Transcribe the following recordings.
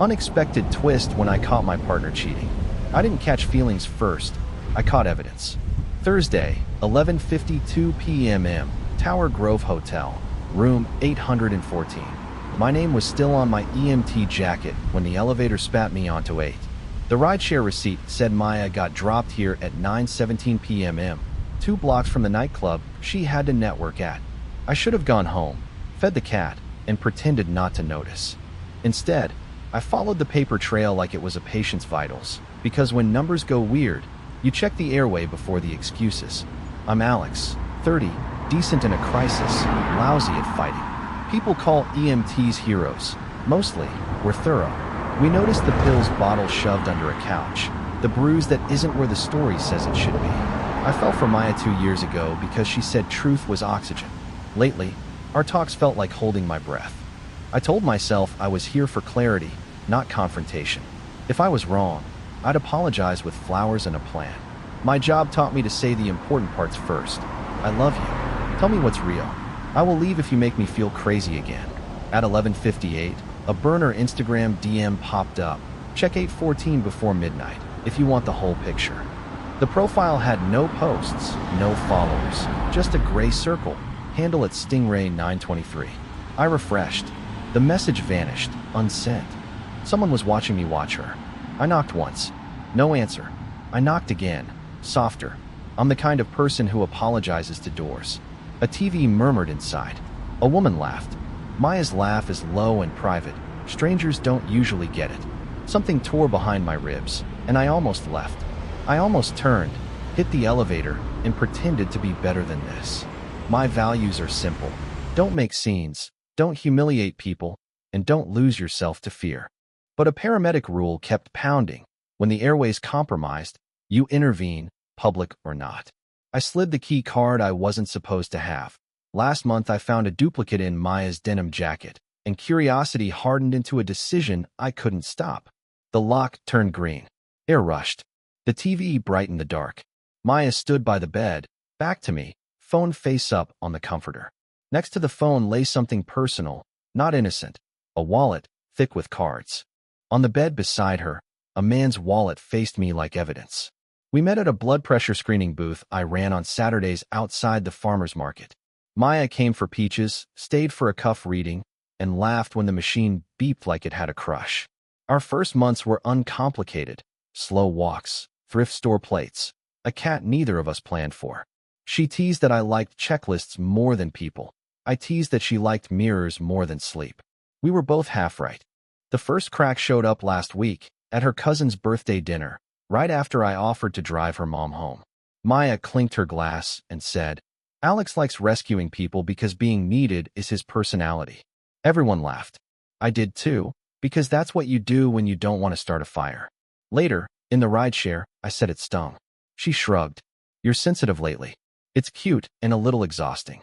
Unexpected twist when I caught my partner cheating. I didn't catch feelings first. I caught evidence. Thursday, 11:52 p.m. Tower Grove Hotel, room 814. My name was still on my EMT jacket when the elevator spat me onto 8. The rideshare receipt said Maya got dropped here at 9:17 p.m., 2 blocks from the nightclub she had to network at. I should have gone home, fed the cat, and pretended not to notice. Instead, I followed the paper trail like it was a patient's vitals, because when numbers go weird, you check the airway before the excuses. I'm Alex, 30, decent in a crisis, lousy at fighting. People call EMTs heroes. Mostly, we're thorough. We noticed the pills bottle shoved under a couch, the bruise that isn't where the story says it should be. I fell for Maya 2 years ago because she said truth was oxygen. Lately, our talks felt like holding my breath. I told myself I was here for clarity, not confrontation. If I was wrong, I'd apologize with flowers and a plan. My job taught me to say the important parts first. I love you. Tell me what's real. I will leave if you make me feel crazy again. At 11:58, a burner Instagram DM popped up. Check 8:14 before midnight if you want the whole picture. The profile had no posts, no followers, just a gray circle, handle at Stingray 923. I refreshed. The message vanished, unsent. Someone was watching me watch her. I knocked once. No answer. I knocked again, softer. I'm the kind of person who apologizes to doors. A TV murmured inside. A woman laughed. Maya's laugh is low and private. Strangers don't usually get it. Something tore behind my ribs, and I almost left. I almost turned, hit the elevator, and pretended to be better than this. My values are simple. Don't make scenes, don't humiliate people, and don't lose yourself to fear. But a paramedic rule kept pounding. When the airway's compromised, you intervene, public or not. I slid the key card I wasn't supposed to have. Last month I found a duplicate in Maya's denim jacket, and curiosity hardened into a decision I couldn't stop. The lock turned green. Air rushed. The TV brightened the dark. Maya stood by the bed, back to me, phone face up on the comforter. Next to the phone lay something personal, not innocent, a wallet, thick with cards. On the bed beside her, a man's wallet faced me like evidence. We met at a blood pressure screening booth I ran on Saturdays outside the farmer's market. Maya came for peaches, stayed for a cuff reading, and laughed when the machine beeped like it had a crush. Our first months were uncomplicated. Slow walks, thrift store plates, a cat neither of us planned for. She teased that I liked checklists more than people. I teased that she liked mirrors more than sleep. We were both half right. The first crack showed up last week, at her cousin's birthday dinner, right after I offered to drive her mom home. Maya clinked her glass and said, "Alex likes rescuing people because being needed is his personality." Everyone laughed. I did too, because that's what you do when you don't want to start a fire. Later, in the rideshare, I said it stung. She shrugged. "You're sensitive lately. It's cute and a little exhausting."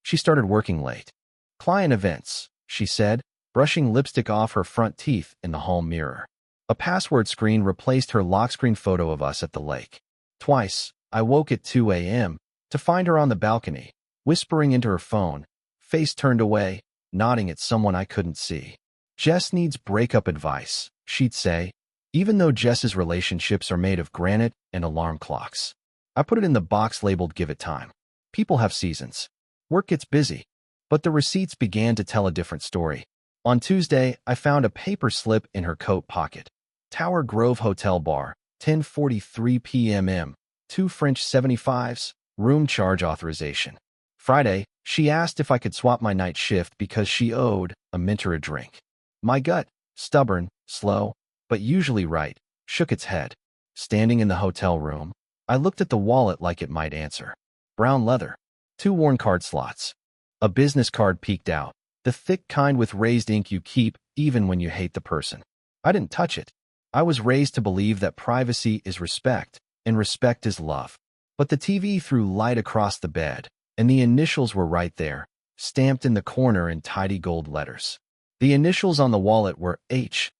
She started working late. "Client events," she said, brushing lipstick off her front teeth in the hall mirror. A password screen replaced her lock screen photo of us at the lake. Twice, I woke at 2 a.m. to find her on the balcony, whispering into her phone, face turned away, nodding at someone I couldn't see. "Jess needs breakup advice," she'd say, even though Jess's relationships are made of granite and alarm clocks. I put it in the box labeled "Give it time." People have seasons. Work gets busy. But the receipts began to tell a different story. On Tuesday, I found a paper slip in her coat pocket. Tower Grove Hotel Bar, 10:43 p.m. 2 French 75s, room charge authorization. Friday, she asked if I could swap my night shift because she owed a mentor a drink. My gut, stubborn, slow, but usually right, shook its head. Standing in the hotel room, I looked at the wallet like it might answer. Brown leather. 2 worn card slots. A business card peeked out, the thick kind with raised ink you keep even when you hate the person. I didn't touch it. I was raised to believe that privacy is respect, and respect is love. But the TV threw light across the bed, and the initials were right there, stamped in the corner in tidy gold letters. The initials on the wallet were H.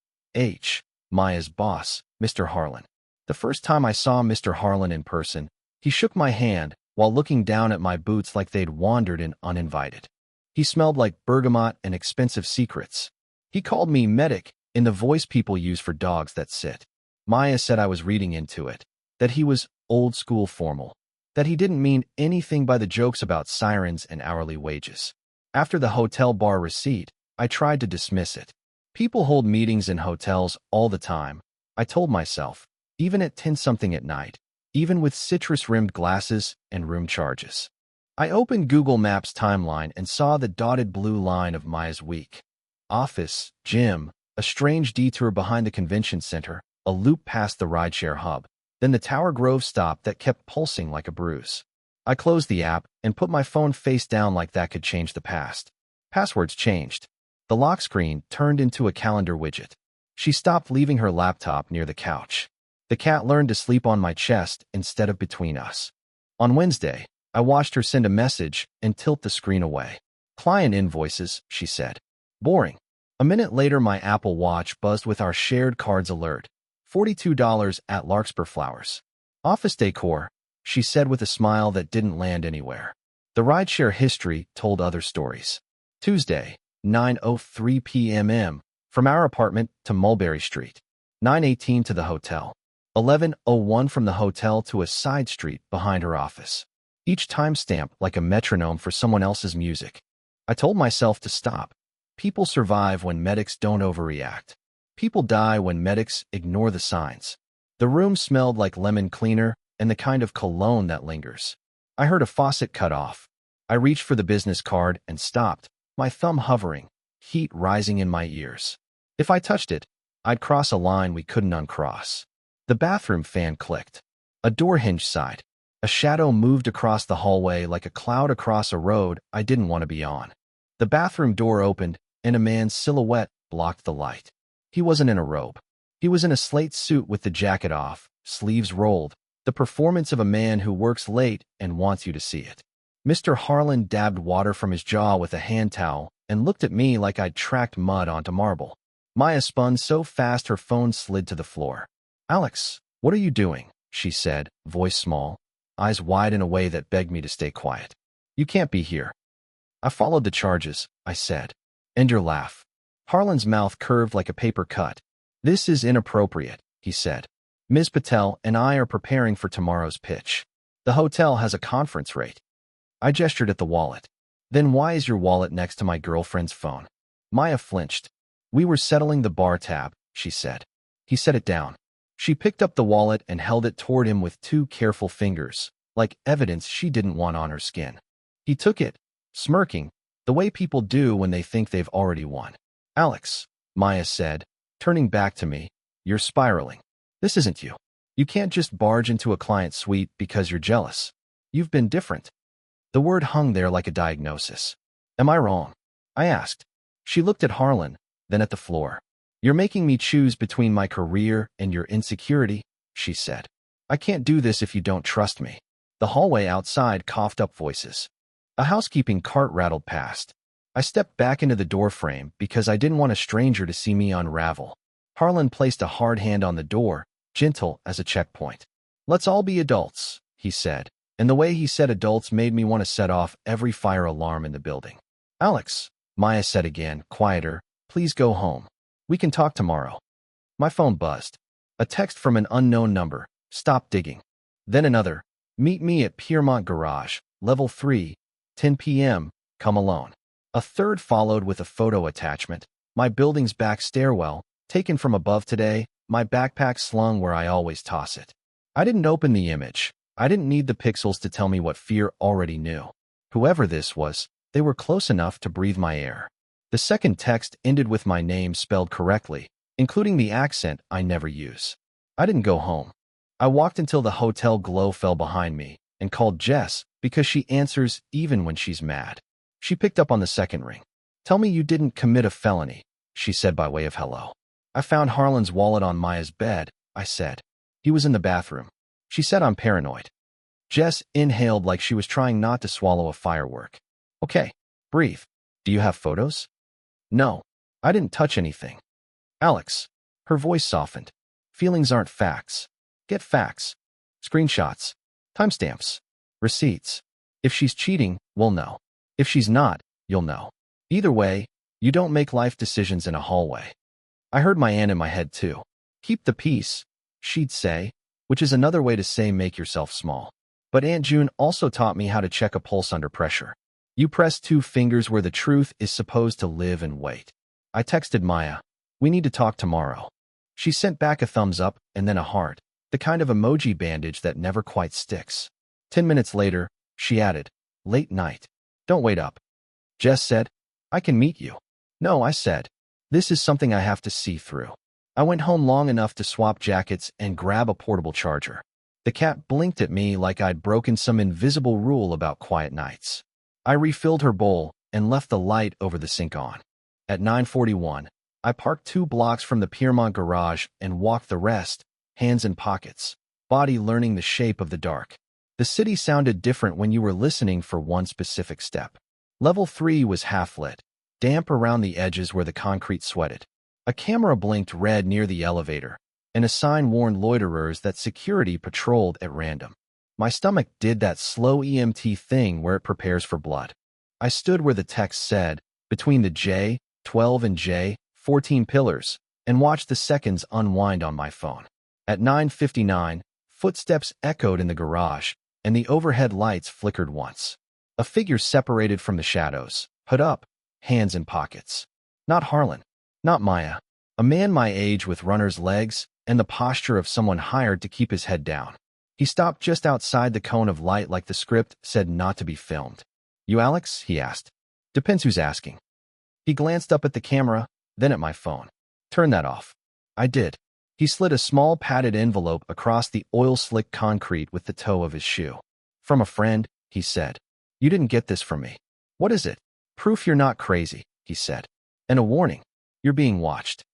Maya's boss, Mr. Harlan. The first time I saw Mr. Harlan in person, he shook my hand while looking down at my boots like they'd wandered in uninvited. He smelled like bergamot and expensive secrets. He called me medic in the voice people use for dogs that sit. Maya said I was reading into it, that he was old school formal, that he didn't mean anything by the jokes about sirens and hourly wages. After the hotel bar receipt, I tried to dismiss it. People hold meetings in hotels all the time, I told myself, even at 10-something at night, even with citrus-rimmed glasses and room charges. I opened Google Maps timeline and saw the dotted blue line of Maya's week. Office, gym, a strange detour behind the convention center, a loop past the rideshare hub, then the Tower Grove stop that kept pulsing like a bruise. I closed the app and put my phone face down like that could change the past. Passwords changed. The lock screen turned into a calendar widget. She stopped leaving her laptop near the couch. The cat learned to sleep on my chest instead of between us. On Wednesday, I watched her send a message and tilt the screen away. Client invoices, she said. Boring. A minute later, my Apple Watch buzzed with our shared cards alert. $42 at Larkspur Flowers. Office decor, she said with a smile that didn't land anywhere. The rideshare history told other stories. Tuesday, 9:03 p.m. From our apartment to Mulberry Street. 9:18 to the hotel. 11:01 from the hotel to a side street behind her office. Each timestamp like a metronome for someone else's music. I told myself to stop. People survive when medics don't overreact. People die when medics ignore the signs. The room smelled like lemon cleaner and the kind of cologne that lingers. I heard a faucet cut off. I reached for the business card and stopped, my thumb hovering, heat rising in my ears. If I touched it, I'd cross a line we couldn't uncross. The bathroom fan clicked. A door hinge sighed. A shadow moved across the hallway like a cloud across a road I didn't want to be on. The bathroom door opened, and a man's silhouette blocked the light. He wasn't in a robe. He was in a slate suit with the jacket off, sleeves rolled, the performance of a man who works late and wants you to see it. Mr. Harlan dabbed water from his jaw with a hand towel and looked at me like I'd tracked mud onto marble. Maya spun so fast her phone slid to the floor. Alex, what are you doing? She said, voice small, eyes wide in a way that begged me to stay quiet. You can't be here. I followed the charges, I said. And your laugh. Harlan's mouth curved like a paper cut. This is inappropriate, he said. Ms. Patel and I are preparing for tomorrow's pitch. The hotel has a conference rate. I gestured at the wallet. Then why is your wallet next to my girlfriend's phone? Maya flinched. We were settling the bar tab, she said. He set it down. She picked up the wallet and held it toward him with two careful fingers, like evidence she didn't want on her skin. He took it, smirking, the way people do when they think they've already won. Alex, Maya said, turning back to me, you're spiraling. This isn't you. You can't just barge into a client suite because you're jealous. You've been different. The word hung there like a diagnosis. Am I wrong? I asked. She looked at Harlan, then at the floor. You're making me choose between my career and your insecurity, she said. I can't do this if you don't trust me. The hallway outside coughed up voices. A housekeeping cart rattled past. I stepped back into the doorframe because I didn't want a stranger to see me unravel. Harlan placed a hard hand on the door, gentle as a checkpoint. Let's all be adults, he said, and the way he said adults made me want to set off every fire alarm in the building. Alex, Maya said again, quieter, please go home. We can talk tomorrow. My phone buzzed. A text from an unknown number. Stop digging. Then another. Meet me at Piermont Garage, level 3, 10 p.m., come alone. A third followed with a photo attachment. My building's back stairwell, taken from above today, my backpack slung where I always toss it. I didn't open the image. I didn't need the pixels to tell me what fear already knew. Whoever this was, they were close enough to breathe my air. The second text ended with my name spelled correctly, including the accent I never use. I didn't go home. I walked until the hotel glow fell behind me and called Jess because she answers even when she's mad. She picked up on the second ring. Tell me you didn't commit a felony, she said by way of hello. I found Harlan's wallet on Maya's bed, I said. He was in the bathroom. She said I'm paranoid. Jess inhaled like she was trying not to swallow a firework. Okay, breathe. Do you have photos? No, I didn't touch anything. Alex, her voice softened. Feelings aren't facts. Get facts. Screenshots. Timestamps. Receipts. If she's cheating, we'll know. If she's not, you'll know. Either way, you don't make life decisions in a hallway. I heard my aunt in my head too. Keep the peace, she'd say, which is another way to say make yourself small. But Aunt June also taught me how to check a pulse under pressure. You press 2 fingers where the truth is supposed to live and wait. I texted Maya, "We need to talk tomorrow." She sent back a thumbs up and then a heart, the kind of emoji bandage that never quite sticks. 10 minutes later, she added, "Late night. Don't wait up." Jess said, "I can meet you." "No," I said. "This is something I have to see through." I went home long enough to swap jackets and grab a portable charger. The cat blinked at me like I'd broken some invisible rule about quiet nights. I refilled her bowl and left the light over the sink on. At 9:41, I parked 2 blocks from the Piermont garage and walked the rest, hands in pockets, body learning the shape of the dark. The city sounded different when you were listening for one specific step. Level 3 was half-lit, damp around the edges where the concrete sweated. A camera blinked red near the elevator, and a sign warned loiterers that security patrolled at random. My stomach did that slow EMT thing where it prepares for blood. I stood where the text said, between the J12 and J14 pillars, and watched the seconds unwind on my phone. At 9:59, footsteps echoed in the garage, and the overhead lights flickered once. A figure separated from the shadows, hood up, hands in pockets. Not Harlan. Not Maya. A man my age with runner's legs and the posture of someone hired to keep his head down. He stopped just outside the cone of light like the script said not to be filmed. "You Alex?" he asked. "Depends who's asking." He glanced up at the camera, then at my phone. "Turn that off." I did. He slid a small padded envelope across the oil-slick concrete with the toe of his shoe. "From a friend," he said. "You didn't get this from me." "What is it?" "Proof you're not crazy," he said. "And a warning. You're being watched."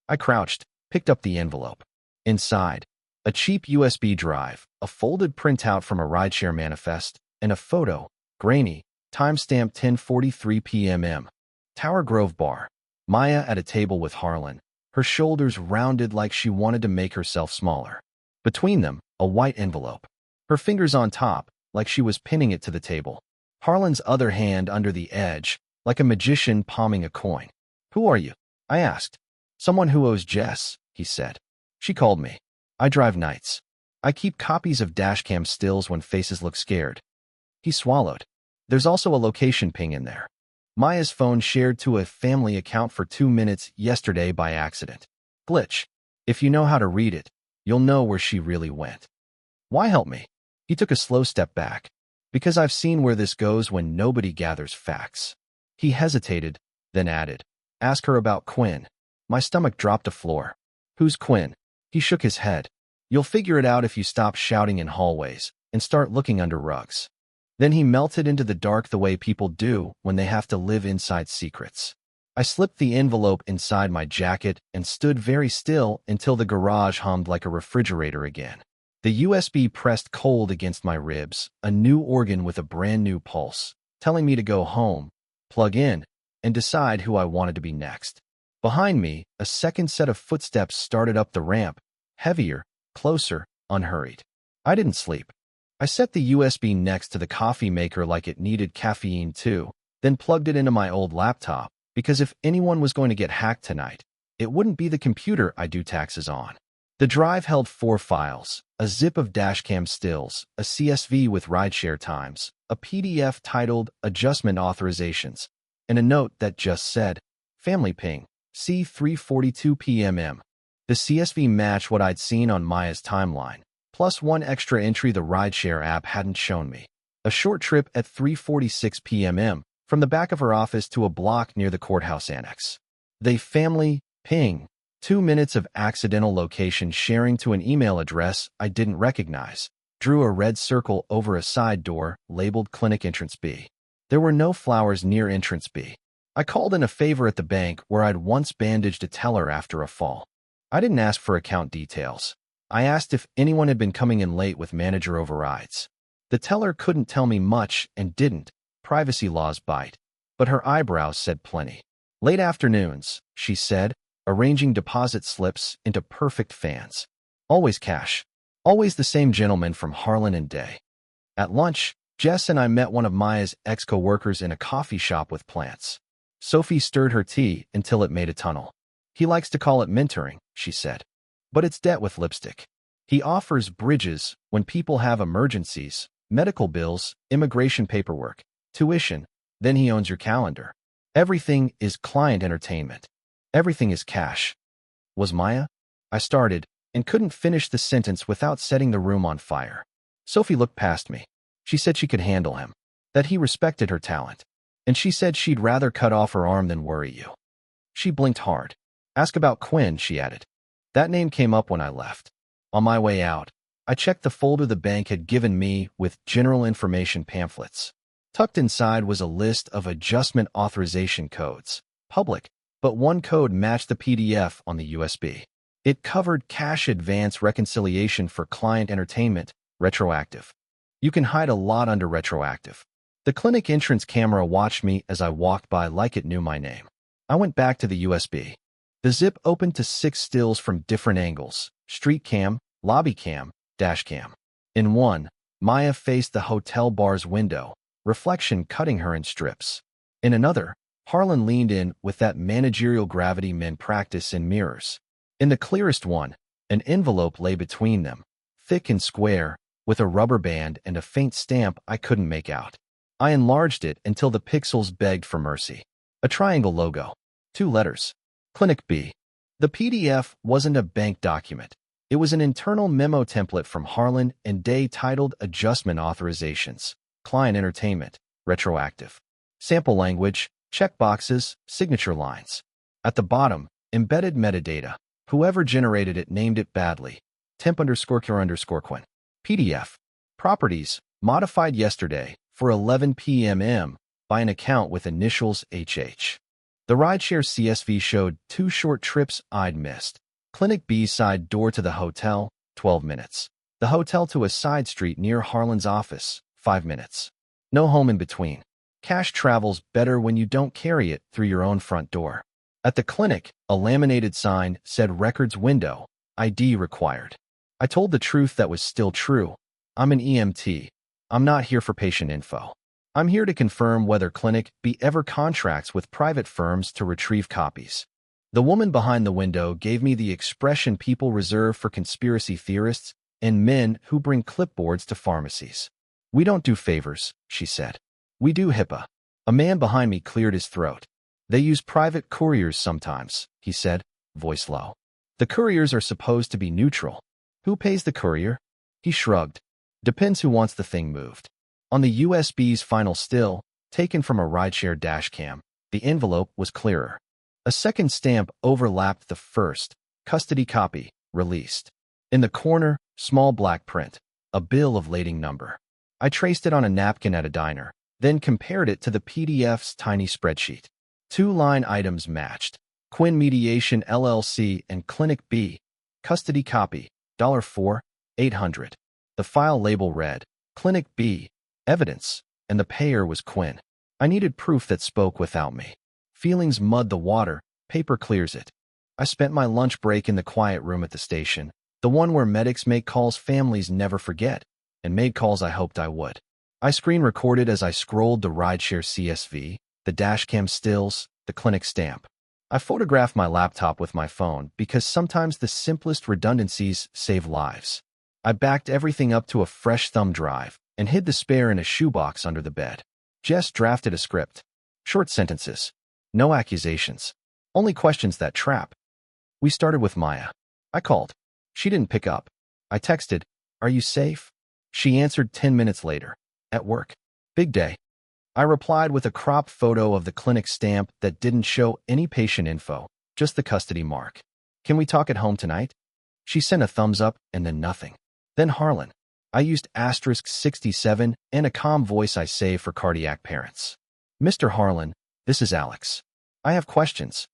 I crouched, picked up the envelope. Inside, a cheap USB drive, a folded printout from a rideshare manifest, and a photo, grainy, timestamp 10:43 p.m. Tower Grove Bar. Maya at a table with Harlan, her shoulders rounded like she wanted to make herself smaller. Between them, a white envelope. Her fingers on top, like she was pinning it to the table. Harlan's other hand under the edge, like a magician palming a coin. "Who are you?" I asked. "Someone who owes Jess," he said. "She called me. I drive nights. I keep copies of dashcam stills when faces look scared." He swallowed. "There's also a location ping in there. Maya's phone shared to a family account for 2 minutes yesterday by accident. Glitch. If you know how to read it, you'll know where she really went." "Why help me?" He took a slow step back. "Because I've seen where this goes when nobody gathers facts." He hesitated, then added, "Ask her about Quinn." My stomach dropped to floor. "Who's Quinn?" He shook his head. "You'll figure it out if you stop shouting in hallways and start looking under rugs." Then he melted into the dark the way people do when they have to live inside secrets. I slipped the envelope inside my jacket and stood very still until the garage hummed like a refrigerator again. The USB pressed cold against my ribs, a new organ with a brand new pulse, telling me to go home, plug in, and decide who I wanted to be next. Behind me, a second set of footsteps started up the ramp, heavier, closer, unhurried. I didn't sleep. I set the USB next to the coffee maker like it needed caffeine too, then plugged it into my old laptop, because if anyone was going to get hacked tonight, it wouldn't be the computer I do taxes on. The drive held 4 files, a zip of dashcam stills, a CSV with rideshare times, a PDF titled Adjustment Authorizations, and a note that just said, "Family ping, C 3:42 p.m. The CSV matched what I'd seen on Maya's timeline, plus one extra entry the rideshare app hadn't shown me. A short trip at 3:46 p.m. from the back of her office to a block near the courthouse annex. The family ping, 2 minutes of accidental location sharing to an email address I didn't recognize, drew a red circle over a side door labeled Clinic Entrance B. There were no flowers near Entrance B. I called in a favor at the bank where I'd once bandaged a teller after a fall. I didn't ask for account details. I asked if anyone had been coming in late with manager overrides. The teller couldn't tell me much and didn't. Privacy laws bite. But her eyebrows said plenty. "Late afternoons," she said, arranging deposit slips into perfect fans. "Always cash. Always the same gentleman from Harlan and Day." At lunch, Jess and I met one of Maya's ex-co-workers in a coffee shop with plants. Sophie stirred her tea until it made a tunnel. He likes to call it mentoring, she said. But it's debt with lipstick. He offers bridges when people have emergencies, medical bills, immigration paperwork, tuition. Then he owns your calendar. Everything is client entertainment. Everything is cash. Was Maya? I started and couldn't finish the sentence without setting the room on fire. Sophie looked past me. She said she could handle him, that he respected her talent, and she said she'd rather cut off her arm than worry you. She blinked hard. Ask about Quinn, she added. That name came up when I left. On my way out, I checked the folder the bank had given me with general information pamphlets. Tucked inside was a list of adjustment authorization codes, public, but one code matched the PDF on the USB. It covered cash advance reconciliation for client entertainment, retroactive. You can hide a lot under retroactive. The clinic entrance camera watched me as I walked by like it knew my name. I went back to the USB. The zip opened to 6 stills from different angles: street cam, lobby cam, dash cam. In one, Maya faced the hotel bar's window, reflection cutting her in strips. In another, Harlan leaned in with that managerial gravity men practice in mirrors. In the clearest one, an envelope lay between them, thick and square, with a rubber band and a faint stamp I couldn't make out. I enlarged it until the pixels begged for mercy. A triangle logo. 2 letters. Clinic B. The PDF wasn't a bank document. It was an internal memo template from Harlan and Day titled Adjustment Authorizations, Client Entertainment, Retroactive. Sample language, checkboxes, signature lines. At the bottom, embedded metadata. Whoever generated it named it badly. Temp_cure_Quinn. PDF. Properties, modified yesterday for 11 p.m. by an account with initials HH. The rideshare CSV showed 2 short trips I'd missed. Clinic B side door to the hotel, 12 minutes. The hotel to a side street near Harlan's office, 5 minutes. No home in between. Cash travels better when you don't carry it through your own front door. At the clinic, a laminated sign said records window, ID required. I told the truth that was still true. I'm an EMT. I'm not here for patient info. I'm here to confirm whether Clinic B ever contracts with private firms to retrieve copies. The woman behind the window gave me the expression people reserve for conspiracy theorists and men who bring clipboards to pharmacies. We don't do favors, she said. We do HIPAA. A man behind me cleared his throat. They use private couriers sometimes, he said, voice low. The couriers are supposed to be neutral. Who pays the courier? He shrugged. Depends who wants the thing moved. On the USB's final still, taken from a rideshare dashcam, the envelope was clearer. A second stamp overlapped the first, custody copy, released. In the corner, small black print, a bill of lading number. I traced it on a napkin at a diner, then compared it to the PDF's tiny spreadsheet. 2 line items matched. Quinn Mediation LLC and Clinic B. Custody copy, $4, 800. The file label read, Clinic B. Evidence, and the payer was Quinn. I needed proof that spoke without me. Feelings mud the water, paper clears it. I spent my lunch break in the quiet room at the station, the one where medics make calls families never forget, and made calls I hoped I would. I screen recorded as I scrolled the rideshare CSV, the dashcam stills, the clinic stamp. I photographed my laptop with my phone because sometimes the simplest redundancies save lives. I backed everything up to a fresh thumb drive and hid the spare in a shoebox under the bed. Jess drafted a script. Short sentences. No accusations. Only questions that trap. We started with Maya. I called. She didn't pick up. I texted, "Are you safe?" She answered 10 minutes later. At work. Big day. I replied with a cropped photo of the clinic stamp that didn't show any patient info, just the custody mark. Can we talk at home tonight? She sent a thumbs up and then nothing. Then Harlan. I used *67 and a calm voice I save for cardiac parents. Mr. Harlan, this is Alex. I have questions.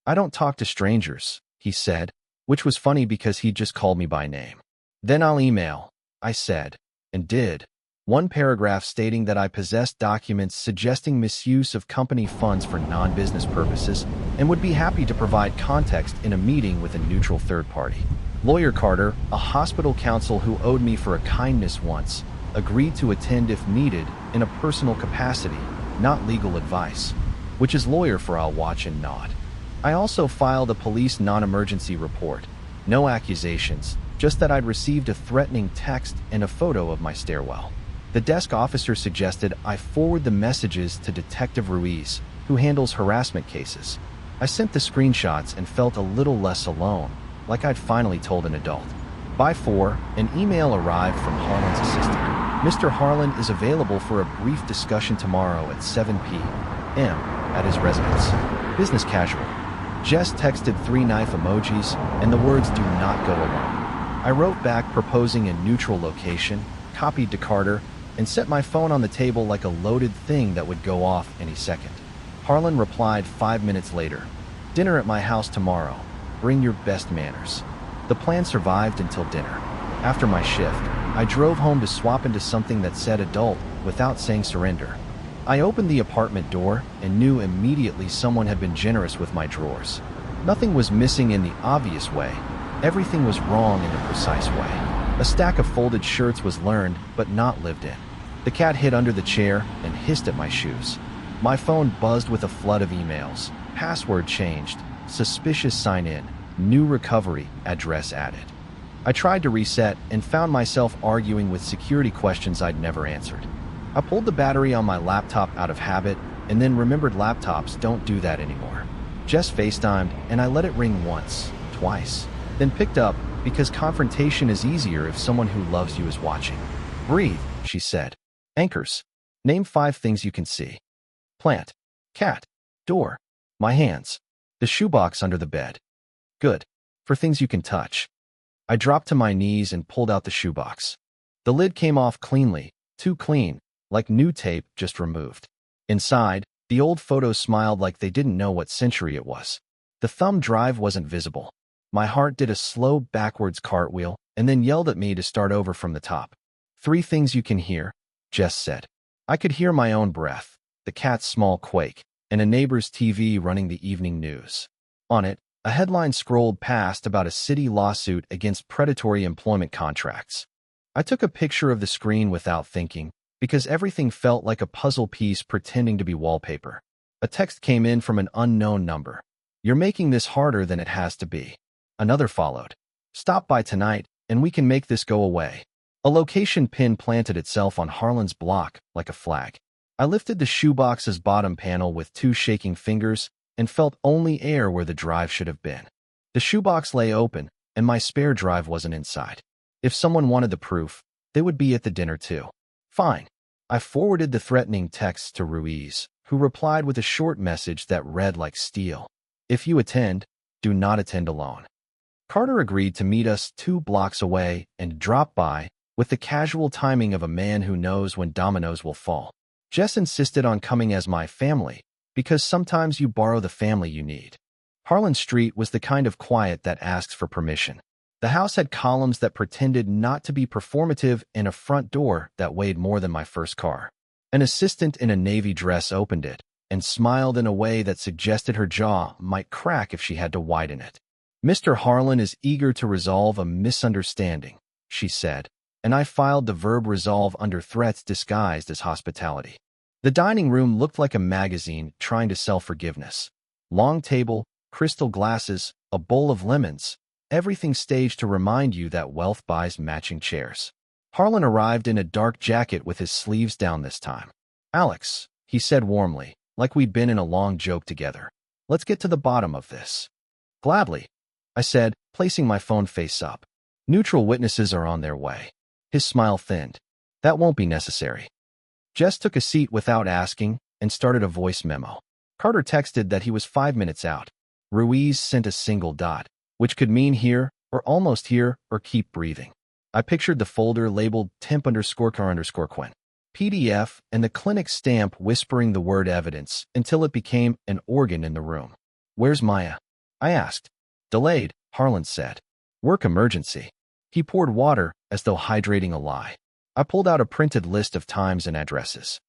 I don't talk to strangers, he said, which was funny because he just called me by name. Then I'll email, I said, and did. 1 paragraph stating that I possessed documents suggesting misuse of company funds for non-business purposes and would be happy to provide context in a meeting with a neutral third party. Lawyer Carter, a hospital counsel who owed me for a kindness once, agreed to attend if needed in a personal capacity, not legal advice, which is lawyer for I'll watch and nod. I also filed a police non-emergency report. No accusations, just that I'd received a threatening text and a photo of my stairwell. The desk officer suggested I forward the messages to Detective Ruiz, who handles harassment cases. I sent the screenshots and felt a little less alone, like I'd finally told an adult. By 4, an email arrived from Harlan's assistant. Mr. Harlan is available for a brief discussion tomorrow at 7 p.m. at his residence. Business casual. Jess texted 3 knife emojis and the words "do not go alone." I wrote back proposing a neutral location, copied to Carter, and set my phone on the table like a loaded thing that would go off any second. Harlan replied 5 minutes later. "Dinner at my house tomorrow. Bring your best manners." The plan survived until dinner. After my shift, I drove home to swap into something that said adult without saying surrender. I opened the apartment door and knew immediately someone had been generous with my drawers. Nothing was missing in the obvious way. Everything was wrong in the precise way. A stack of folded shirts was learned, but not lived in. The cat hid under the chair and hissed at my shoes. My phone buzzed with a flood of emails. Password changed. Suspicious sign-in. New recovery address added. I tried to reset and found myself arguing with security questions I'd never answered. I pulled the battery on my laptop out of habit and then remembered laptops don't do that anymore. Jess FaceTimed and I let it ring once, twice, then picked up because confrontation is easier if someone who loves you is watching. "Breathe," she said. "Anchors. Name 5 things you can see." "Plant. Cat. Door. My hands. The shoebox under the bed." "Good. For things you can touch." I dropped to my knees and pulled out the shoebox. The lid came off cleanly, too clean, like new tape just removed. Inside, the old photos smiled like they didn't know what century it was. The thumb drive wasn't visible. My heart did a slow backwards cartwheel and then yelled at me to start over from the top. 3 things you can hear," Jess said. I could hear my own breath, the cat's small quake, and a neighbor's TV running the evening news. On it, a headline scrolled past about a city lawsuit against predatory employment contracts. I took a picture of the screen without thinking, because everything felt like a puzzle piece pretending to be wallpaper. A text came in from an unknown number. "You're making this harder than it has to be." Another followed. "Stop by tonight, and we can make this go away." A location pin planted itself on Harlan's block like a flag. I lifted the shoebox's bottom panel with 2 shaking fingers and felt only air where the drive should have been. The shoebox lay open, and my spare drive wasn't inside. If someone wanted the proof, they would be at the dinner too. Fine. I forwarded the threatening text to Ruiz, who replied with a short message that read like steel. "If you attend, do not attend alone." Carter agreed to meet us 2 blocks away and drop by with the casual timing of a man who knows when dominoes will fall. Jess insisted on coming as my family, because sometimes you borrow the family you need. Harlan Street was the kind of quiet that asks for permission. The house had columns that pretended not to be performative and a front door that weighed more than my first car. An assistant in a navy dress opened it and smiled in a way that suggested her jaw might crack if she had to widen it. "Mr. Harlan is eager to resolve a misunderstanding," she said, and I filed the verb resolve under threats disguised as hospitality. The dining room looked like a magazine trying to sell forgiveness. Long table, crystal glasses, a bowl of lemons, everything staged to remind you that wealth buys matching chairs. Harlan arrived in a dark jacket with his sleeves down this time. "Alex," he said warmly, like we'd been in a long joke together. "Let's get to the bottom of this." "Gladly," I said, placing my phone face up. "Neutral witnesses are on their way." His smile thinned. "That won't be necessary." Jess took a seat without asking and started a voice memo. Carter texted that he was 5 minutes out. Ruiz sent a single dot, which could mean here, or almost here, or keep breathing. I pictured the folder labeled temp_car_Quinn. PDF and the clinic stamp whispering the word evidence until it became an organ in the room. "Where's Maya?" I asked. "Delayed," Harlan said. "Work emergency." He poured water as though hydrating a lie. I pulled out a printed list of times and addresses.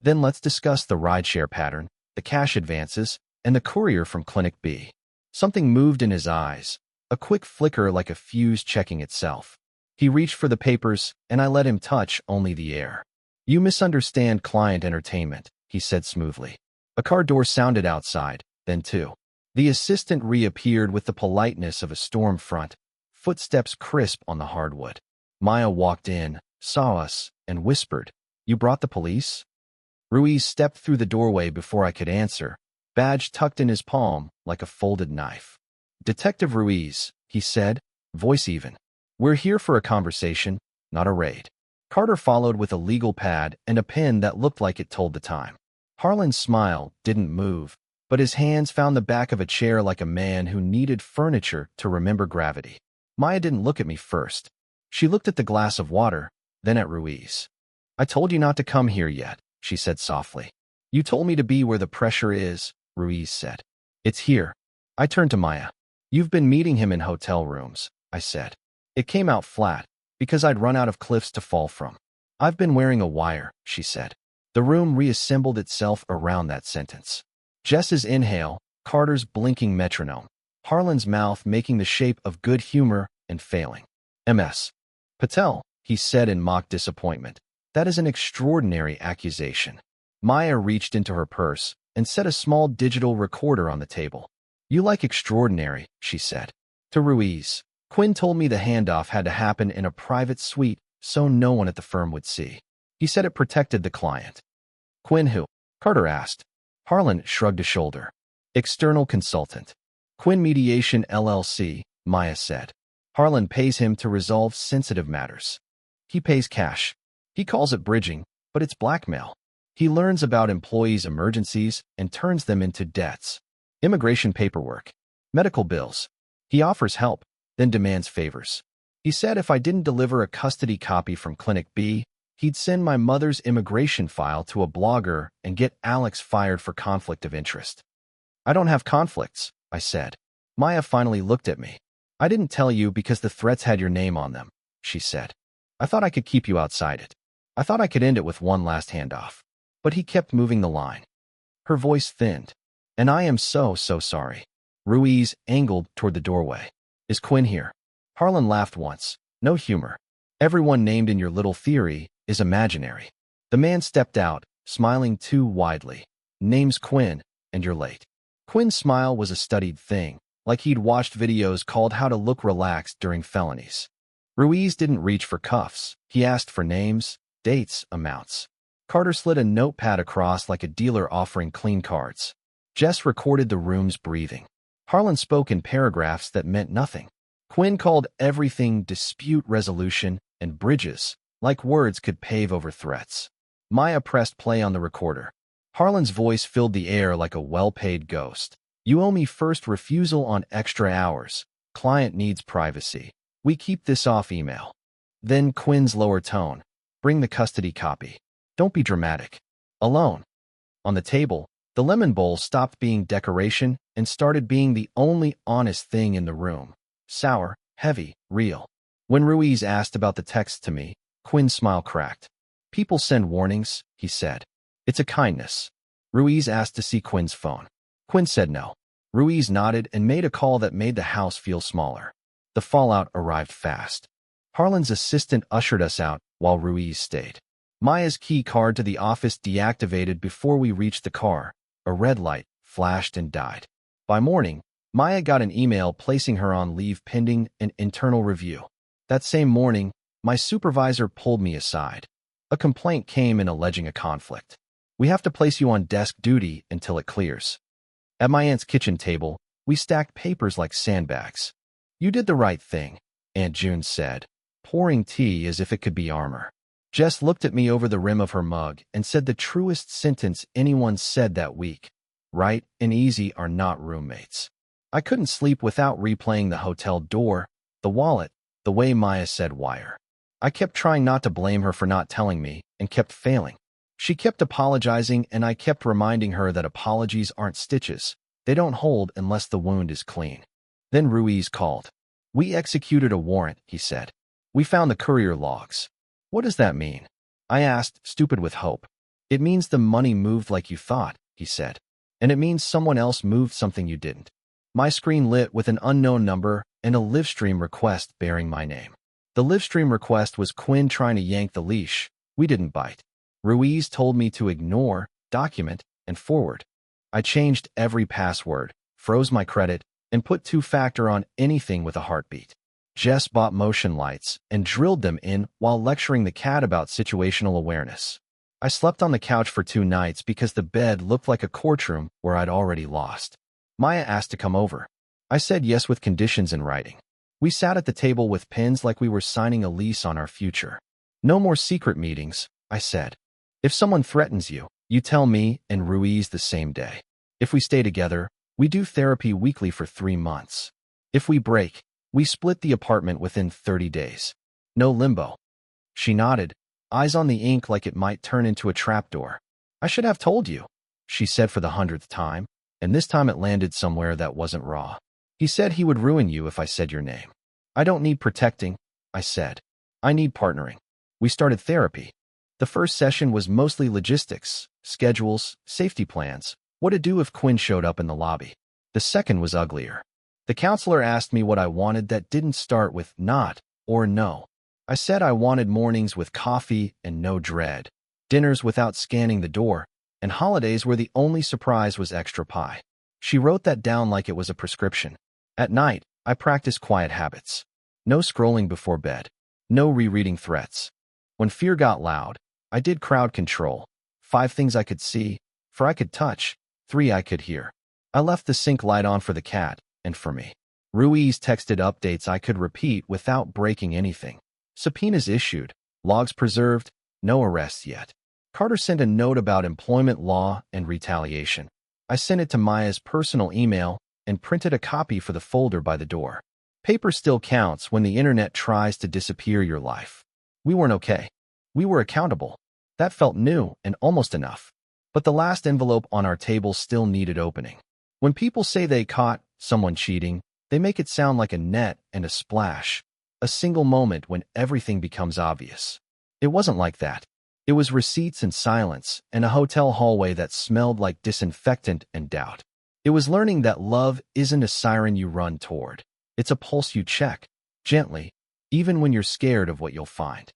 "Then let's discuss the rideshare pattern, the cash advances, and the courier from Clinic B." Something moved in his eyes, a quick flicker like a fuse checking itself. He reached for the papers, and I let him touch only the air. "You misunderstand client entertainment," he said smoothly. A car door sounded outside, then 2. The assistant reappeared with the politeness of a storm front, footsteps crisp on the hardwood. Maya walked in, saw us, and whispered, "You brought the police?" Ruiz stepped through the doorway before I could answer, badge tucked in his palm like a folded knife. "Detective Ruiz," he said, voice even. "We're here for a conversation, not a raid." Carter followed with a legal pad and a pen that looked like it told the time. Harlan's smile didn't move, but his hands found the back of a chair like a man who needed furniture to remember gravity. Maya didn't look at me first. She looked at the glass of water, then at Ruiz. "I told you not to come here yet," she said softly. "You told me to be where the pressure is," Ruiz said. "It's here." I turned to Maya. "You've been meeting him in hotel rooms," I said. It came out flat, because I'd run out of cliffs to fall from. "I've been wearing a wire," she said. The room reassembled itself around that sentence. Jess's inhale, Carter's blinking metronome, Harlan's mouth making the shape of good humor and failing. "Ms. Patel," he said in mock disappointment. "That is an extraordinary accusation." Maya reached into her purse and set a small digital recorder on the table. "You like extraordinary," she said. To Ruiz, "Quinn told me the handoff had to happen in a private suite so no one at the firm would see. He said it protected the client." "Quinn who?" Carter asked. Harlan shrugged a shoulder. "External consultant. Quinn Mediation LLC," Maya said. "Harlan pays him to resolve sensitive matters. He pays cash. He calls it bridging, but it's blackmail. He learns about employees' emergencies and turns them into debts. Immigration paperwork. Medical bills. He offers help, then demands favors. He said if I didn't deliver a custody copy from Clinic B, he'd send my mother's immigration file to a blogger and get Alex fired for conflict of interest." "I don't have conflicts," I said. Maya finally looked at me. "I didn't tell you because the threats had your name on them," she said. "I thought I could keep you outside it. I thought I could end it with one last handoff." But he kept moving the line. Her voice thinned. "And I am so sorry." Ruiz angled toward the doorway. "Is Quinn here?" Harlan laughed once. "No humor. Everyone named in your little theory is imaginary." The man stepped out, smiling too widely. "Name's Quinn, and you're late." Quinn's smile was a studied thing, like he'd watched videos called How to Look Relaxed During Felonies. Ruiz didn't reach for cuffs. He asked for names, dates, amounts. Carter slid a notepad across like a dealer offering clean cards. Jess recorded the room's breathing. Harlan spoke in paragraphs that meant nothing. Quinn called everything dispute resolution and bridges, like words could pave over threats. Maya pressed play on the recorder. Harlan's voice filled the air like a well-paid ghost. "You owe me first refusal on extra hours. Client needs privacy. We keep this off email." Then Quinn's lower tone. "Bring the custody copy. Don't be dramatic." Alone. On the table, the lemon bowl stopped being decoration and started being the only honest thing in the room. Sour, heavy, real. When Ruiz asked about the text to me, Quinn's smile cracked. "People send warnings," he said. "It's a kindness." Ruiz asked to see Quinn's phone. Quinn said no. Ruiz nodded and made a call that made the house feel smaller. The fallout arrived fast. Harlan's assistant ushered us out while Ruiz stayed. Maya's key card to the office deactivated before we reached the car. A red light flashed and died. By morning, Maya got an email placing her on leave pending an internal review. That same morning, my supervisor pulled me aside. A complaint came in alleging a conflict. "We have to place you on desk duty until it clears." At my aunt's kitchen table, we stacked papers like sandbags. "You did the right thing," Aunt June said, pouring tea as if it could be armor. Jess looked at me over the rim of her mug and said the truest sentence anyone said that week. Right and easy are not roommates. I couldn't sleep without replaying the hotel door, the wallet, the way Maya said wire. I kept trying not to blame her for not telling me and kept failing. She kept apologizing and I kept reminding her that apologies aren't stitches. They don't hold unless the wound is clean. Then Ruiz called. "We executed a warrant," he said. "We found the courier logs." "What does that mean?" I asked, stupid with hope. "It means the money moved like you thought," he said. "And it means someone else moved something you didn't." My screen lit with an unknown number and a livestream request bearing my name. The livestream request was Quinn trying to yank the leash. We didn't bite. Ruiz told me to ignore, document, and forward. I changed every password, froze my credit, and put two-factor on anything with a heartbeat. Jess bought motion lights and drilled them in while lecturing the cat about situational awareness. I slept on the couch for 2 nights because the bed looked like a courtroom where I'd already lost. Maya asked to come over. I said yes with conditions in writing. We sat at the table with pens like we were signing a lease on our future. No more secret meetings, I said. If someone threatens you, you tell me and Ruiz the same day. If we stay together, we do therapy weekly for 3 months. If we break, we split the apartment within 30 days. No limbo. She nodded, eyes on the ink like it might turn into a trapdoor. I should have told you, she said for the 100th time, and this time it landed somewhere that wasn't raw. He said he would ruin you if I said your name. I don't need protecting, I said. I need partnering. We started therapy. The first session was mostly logistics, schedules, safety plans, what to do if Quinn showed up in the lobby. The second was uglier. The counselor asked me what I wanted that didn't start with not or no. I said I wanted mornings with coffee and no dread, dinners without scanning the door, and holidays where the only surprise was extra pie. She wrote that down like it was a prescription. At night, I practiced quiet habits. No scrolling before bed. No rereading threats. When fear got loud, I did crowd control. 5 things I could see, 4 I could touch, 3 I could hear. I left the sink light on for the cat, and for me. Ruiz texted updates I could repeat without breaking anything. Subpoenas issued, logs preserved, no arrests yet. Carter sent a note about employment law and retaliation. I sent it to Maya's personal email and printed a copy for the folder by the door. Paper still counts when the internet tries to disappear your life. We weren't okay. We were accountable. That felt new and almost enough. But the last envelope on our table still needed opening. When people say they caught someone cheating, they make it sound like a net and a splash, a single moment when everything becomes obvious. It wasn't like that. It was receipts and silence and a hotel hallway that smelled like disinfectant and doubt. It was learning that love isn't a siren you run toward. It's a pulse you check, gently, even when you're scared of what you'll find.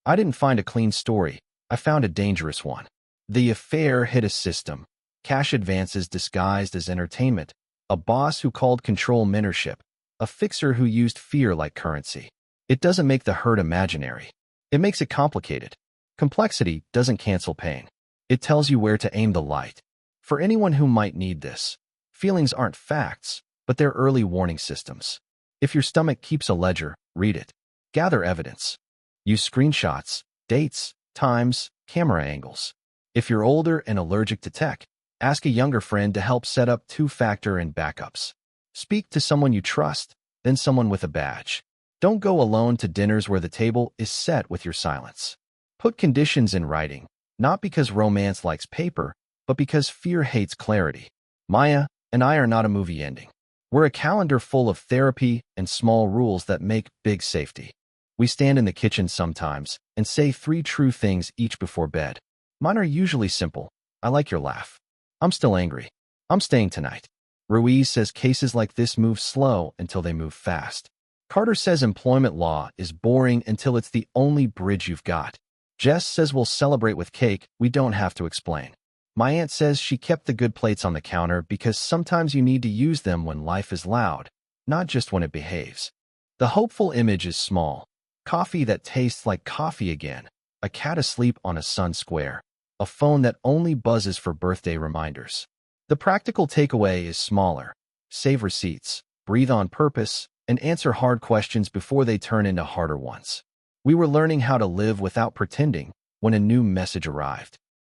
I didn't find a clean story. I found a dangerous one. The affair hit a system, cash advances disguised as entertainment, a boss who called control mentorship, a fixer who used fear like currency. It doesn't make the hurt imaginary. It makes it complicated. Complexity doesn't cancel pain. It tells you where to aim the light. For anyone who might need this, feelings aren't facts, but they're early warning systems. If your stomach keeps a ledger, read it. Gather evidence. Use screenshots, dates, times, camera angles. If you're older and allergic to tech, ask a younger friend to help set up two-factor and backups. Speak to someone you trust, then someone with a badge. Don't go alone to dinners where the table is set with your silence. Put conditions in writing, not because romance likes paper, but because fear hates clarity. Maya and I are not a movie ending. We're a calendar full of therapy and small rules that make big safety. We stand in the kitchen sometimes and say 3 true things each before bed. Mine are usually simple. I like your laugh. I'm still angry. I'm staying tonight. Ruiz says cases like this move slow until they move fast. Carter says employment law is boring until it's the only bridge you've got. Jess says we'll celebrate with cake we don't have to explain. My aunt says she kept the good plates on the counter because sometimes you need to use them when life is loud, not just when it behaves. The hopeful image is small. Coffee that tastes like coffee again. A cat asleep on a sun square. A phone that only buzzes for birthday reminders. The practical takeaway is smaller. Save receipts, breathe on purpose, and answer hard questions before they turn into harder ones. We were learning how to live without pretending when a new message arrived.